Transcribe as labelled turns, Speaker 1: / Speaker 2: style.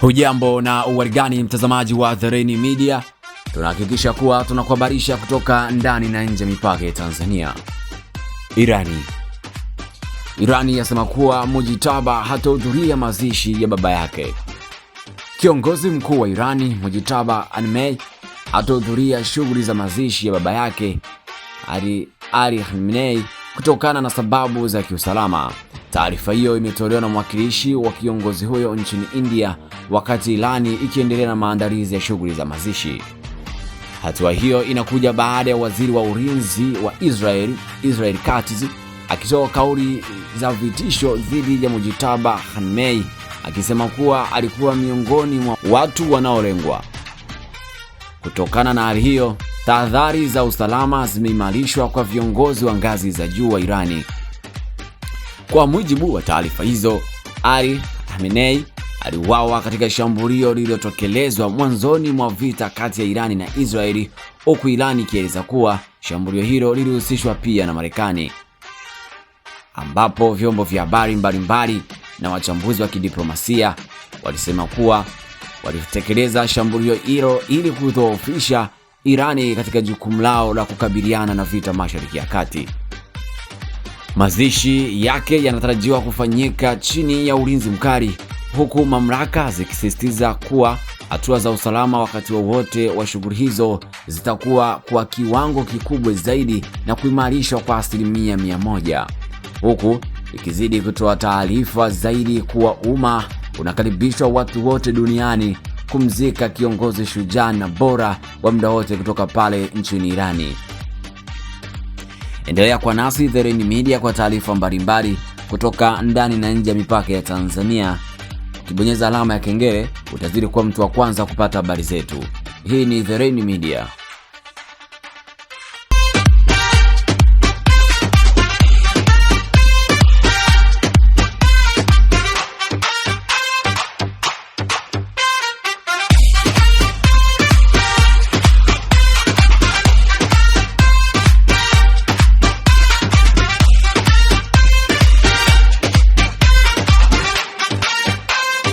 Speaker 1: Hujambo na uwarigani mtazamaji wa The Rain Media. Tunahakikisha kuwa tunakuhabarisha kutoka ndani na nje mipaka ya Tanzania. Irani yasema kuwa Mujitaba hatahudhuria mazishi ya baba yake. Kiongozi mkuu wa Irani Mujitaba Khamenei hatahudhuria shughuli za mazishi ya baba yake Ali Khamenei kutokana na sababu za kiusalama. Taarifa hiyo imetolewa na mwakilishi wa kiongozi huyo nchini India wakati Irani ikiendelea na maandalizi ya shughuli za mazishi. Hatua hiyo inakuja baada ya waziri wa ulinzi wa Israel Katz akitoa kauli za vitisho dhidi ya Mujitaba Khamenei akisema kuwa alikuwa miongoni mwa watu wanaolengwa. Kutokana na hali hiyo, tahadhari za usalama zimeimarishwa kwa viongozi wa ngazi za juu wa Irani. Kwa mujibu wa taarifa hizo, Ali Khamenei aliuawa katika shambulio lililotekelezwa mwanzoni mwa vita kati ya Irani na Israeli, huku Irani ikieleza kuwa shambulio hilo lilihusishwa pia na Marekani, ambapo vyombo vya habari mbalimbali na wachambuzi wa kidiplomasia walisema kuwa walitekeleza shambulio hilo ili kudhoofisha Irani katika jukumu lao la kukabiliana na vita Mashariki ya Kati. Mazishi yake yanatarajiwa kufanyika chini ya ulinzi mkali, huku mamlaka zikisisitiza kuwa hatua za usalama wakati wowote wa shughuli hizo zitakuwa kwa kiwango kikubwa zaidi na kuimarishwa kwa 100%, huku ikizidi kutoa taarifa zaidi kuwa umma unakaribishwa watu wote duniani kumzika kiongozi shujaa na bora wa muda wote kutoka pale nchini Irani. Endelea kwa nasi The Rain Media kwa taarifa mbalimbali kutoka ndani na nje ya mipaka ya Tanzania. Ukibonyeza alama ya kengele utazidi kuwa mtu wa kwanza kupata habari zetu. Hii ni The Rain Media.